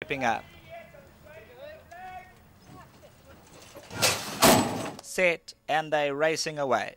creeping up. Set, and they're racing away.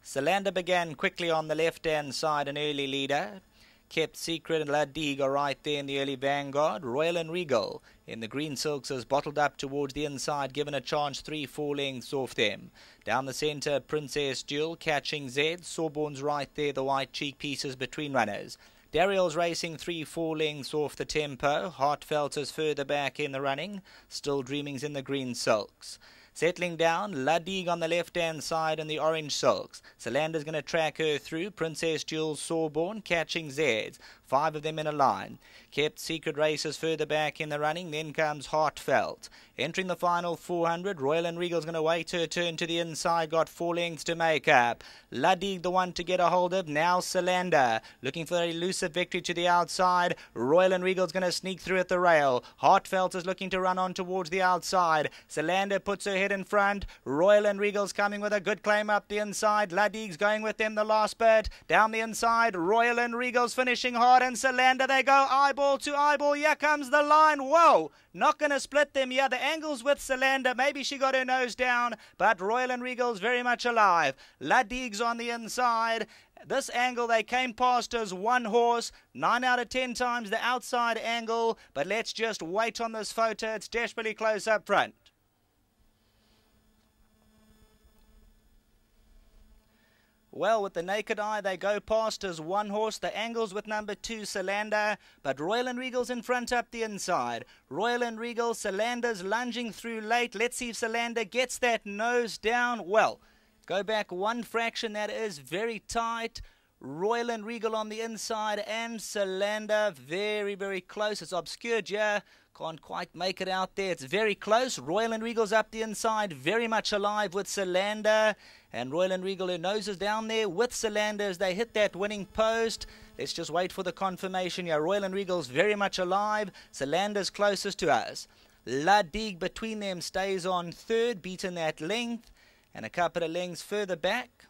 Solander began quickly on the left-hand side, an early leader. Kept Secret and La Digue are right there in the early vanguard. Royal and Regal in the green silks is bottled up towards the inside, given a chance 3-4 lengths off them. Down the centre, Princess Jewel catching Zed. Sawborn's right there, the white cheek pieces between runners. Dariel's racing 3-4 lengths off the tempo. Heartfelt is further back in the running. Still Dreaming's in the green silks. Settling down, La Digue on the left-hand side in the orange silks. Solander's going to track her through. Princess Jewel, Sawborn catching Zeds. 5 of them in a line. Kept Secret races further back in the running. Then comes Heartfelt. Entering the final 400, Royal and Regal's going to wait her turn to the inside. Got 4 lengths to make up. La Digue the one to get a hold of. Now Solander looking for a elusive victory to the outside. Royal and Regal's going to sneak through at the rail. Heartfelt is looking to run on towards the outside. Solander puts her head in front. Royal and Regal's coming with a good claim up the inside. La Digue's going with them the last bit. Down the inside, Royal and Regal's finishing hard, and Solander they go eyeball to eyeball. Here comes the line. Whoa! Not going to split them here. The angle's with Solander. Maybe she got her nose down, but Royal and Regal's very much alive. La Digue's on the inside. This angle they came past as one horse. 9 out of 10 times the outside angle, but let's just wait on this photo. It's desperately close up front. Well, with the naked eye, they go past as one horse. The angle's with number 2, Solander, but Royal and Regal's in front up the inside. Royal and Regal, Solander's lunging through late. Let's see if Solander gets that nose down. Well, go back one fraction. That is very tight. Royal and Regal on the inside, and Solander very, very close. It's obscured, yeah. Can't quite make it out there. It's very close. Royal and Regal's up the inside, very much alive with Solander. And Royal and Regal, her nose is down there with Solander as they hit that winning post. Let's just wait for the confirmation here. Royal and Regal's very much alive. Solander's closest to us. La Digue between them stays on third, beaten that length. And a couple of lengths further back,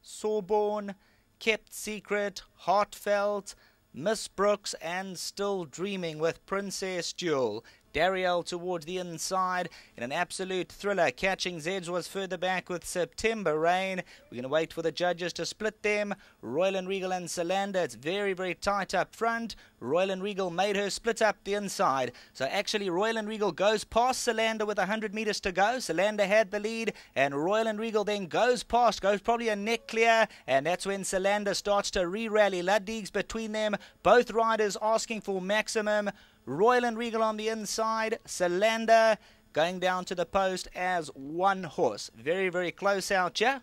Sawborn, Kept Secret, Heartfelt, Miss Brooks, and Still Dreaming with Princess Jewel. Dariel towards the inside in an absolute thriller. Catching Zeds was further back with September Rain. We're going to wait for the judges to split them. Royal and Regal and Solander. It's very, very tight up front. Royal and Regal made her split up the inside. So actually Royal and Regal goes past Solander with 100 meters to go. Solander had the lead, and Royal and Regal then goes probably a neck clear, and that's when Solander starts to re-rally. La Digue's between them. Both riders asking for maximum. Royal and Regal on the inside. Solander going down to the post as one horse. Very, very close out here.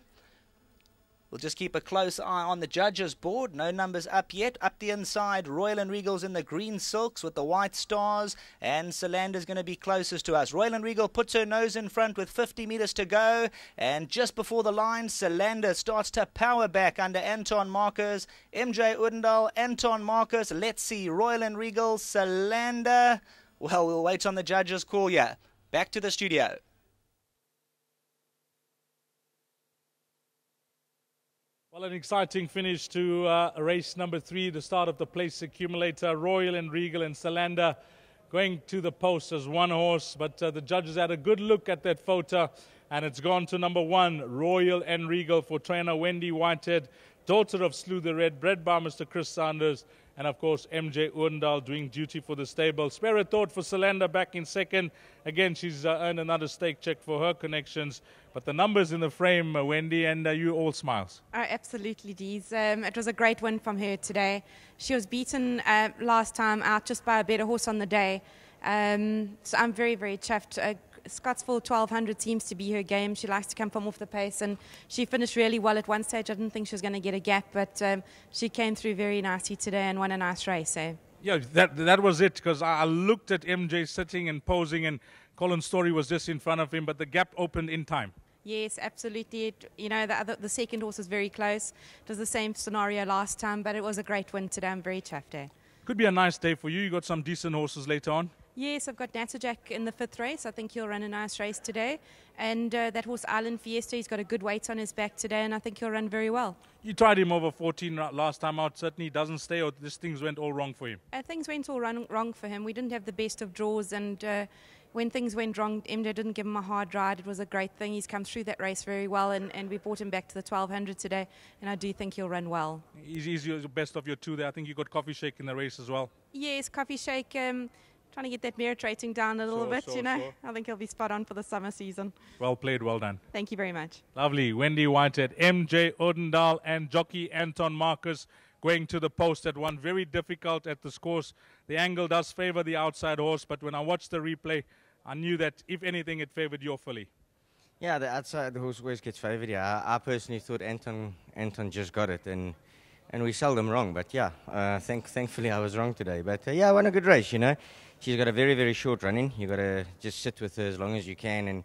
We'll just keep a close eye on the judges' board. No numbers up yet. Up the inside, Royal and Regal's in the green silks with the white stars, and Solander's going to be closest to us. Royal and Regal puts her nose in front with 50 meters to go, and just before the line, Solander starts to power back under Anton Marcus. MJ Odendaal, Anton Marcus. Let's see, Royal and Regal, Solander. Well, we'll wait on the judges' call here. Back to the studio. Well, an exciting finish to race number 3, the start of the place accumulator. Royal and Regal and Solander going to the post as one horse, but the judges had a good look at that photo, and it's gone to number 1, Royal and Regal, for trainer Wendy Whitehead, daughter of Slew the Red, bred by Mr. Chris Sanders, and of course MJ Odendaal doing duty for the stable. Spare a thought for Solander back in second. Again, she's earned another stake check for her connections. But the numbers in the frame, Wendy, and you all smiles. Oh, absolutely, Dees. It was a great win from her today. She was beaten last time out just by a better horse on the day. So I'm very, very chuffed. Scottsville 1200 seems to be her game. She likes to come from off the pace, and she finished really well at one stage. I didn't think she was going to get a gap, but she came through very nicely today and won a nice race. So. Yeah, that was it, because I looked at MJ sitting and posing, and Colin Story was just in front of him, but the gap opened in time. Yes, absolutely. The second horse was very close. It was the same scenario last time, but it was a great win today. I'm very chuffed. Could be a nice day for you. You got some decent horses later on. Yes, I've got Natterjack in the 5th race. I think he'll run a nice race today. And that horse Island Fiesta, he's got a good weight on his back today, and I think he'll run very well. You tried him over 14 last time out. Certainly doesn't stay, or this things went all wrong for him? Things went all wrong for him. We didn't have the best of draws, and when things went wrong, MJ didn't give him a hard ride. It was a great thing. He's come through that race very well, and we brought him back to the 1200 today, and I do think he'll run well. He's your best of your two there. I think you got Coffee Shake in the race as well. Yes, Coffee Shake, trying to get that merit rating down a little bit, you know. Sure. I think he'll be spot on for the summer season. Well played, well done. Thank you very much. Lovely. Wendy Whitehead, MJ Odendaal and jockey Anton Marcus going to the post at one. Very difficult at the scores. The angle does favor the outside horse, but when I watched the replay, I knew that, if anything, it favored your filly. Yeah, the outside horse always gets favored. Yeah, I personally thought Anton just got it, and we seldom wrong. But yeah, thankfully I was wrong today. But yeah, I won a good race, you know. She's got a very, very short run in. You got to just sit with her as long as you can, and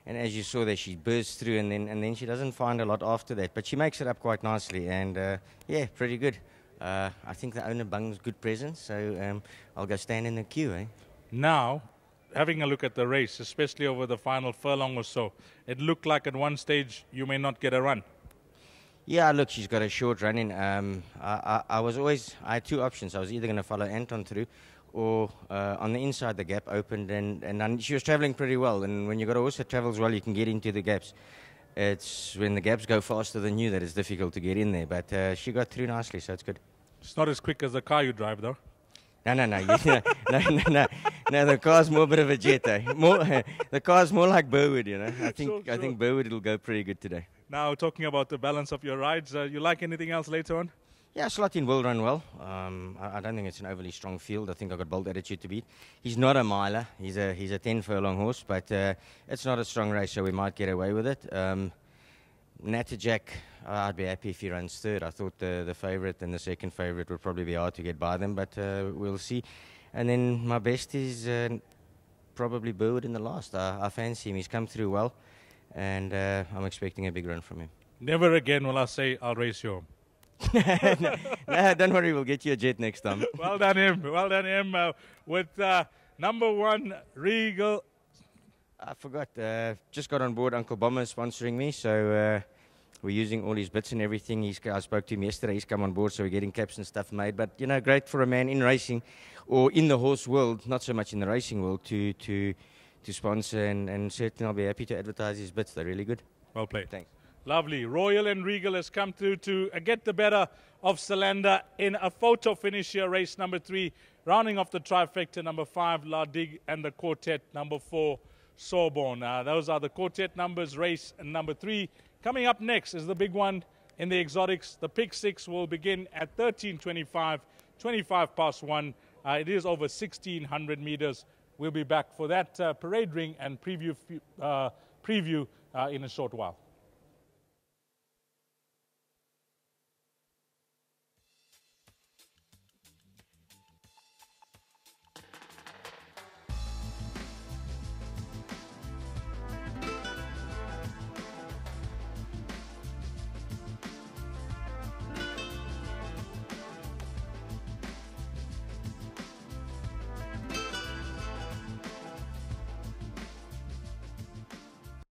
as you saw there, she bursts through, and then she doesn't find a lot after that. But she makes it up quite nicely, and yeah, pretty good. I think the owner bungs good presence, so I'll go stand in the queue. Eh? Now, having a look at the race, especially over the final furlong or so, it looked like at one stage you may not get a run. Yeah, look, she's got a short run in. I had two options. I was either going to follow Anton through, or on the inside the gap opened, and she was travelling pretty well. And when you got a horse that travels well, you can get into the gaps. It's when the gaps go faster than you that it's difficult to get in there. But she got through nicely, so it's good. It's not as quick as the car you drive, though. No. No, the car's more a bit of a jet, eh? The car's more like Burwood, you know. I think Burwood will go pretty good today. Now, talking about the balance of your rides, you like anything else later on? Yeah, Slotin will run well. I don't think it's an overly strong field. I think I've got Bold Attitude to beat. He's not a miler. He's a 10 furlong horse, but it's not a strong race, so we might get away with it. Natterjack, I'd be happy if he runs third. I thought the favourite and the second favourite would probably be hard to get by them, but we'll see. And then my best is probably Burwood in the last. I fancy him. He's come through well, and I'm expecting a big run from him. Never again will I say I'll race you home. No, don't worry, we'll get you a jet next time. Well done him. Well done him. With number 1, Regal. I forgot. Just got on board. Uncle Bomber sponsoring me, so we're using all his bits and everything. I spoke to him yesterday. He's come on board, so we're getting caps and stuff made. But you know, great for a man in racing, or in the horse world, not so much in the racing world, to sponsor, and certainly I'll be happy to advertise his bits. They're really good. Well played. Thanks. Lovely. Royal and Regal has come through to get the better of Salander in a photo finish here, race number 3. Rounding off the trifecta, number 5, La Digue, and the quartet, number 4, Sorbonne. Those are the quartet numbers, race number 3. Coming up next is the big one in the exotics. The pick 6 will begin at 13:25, 25 past 1. It is over 1,600 meters. We'll be back for that parade ring and preview in a short while.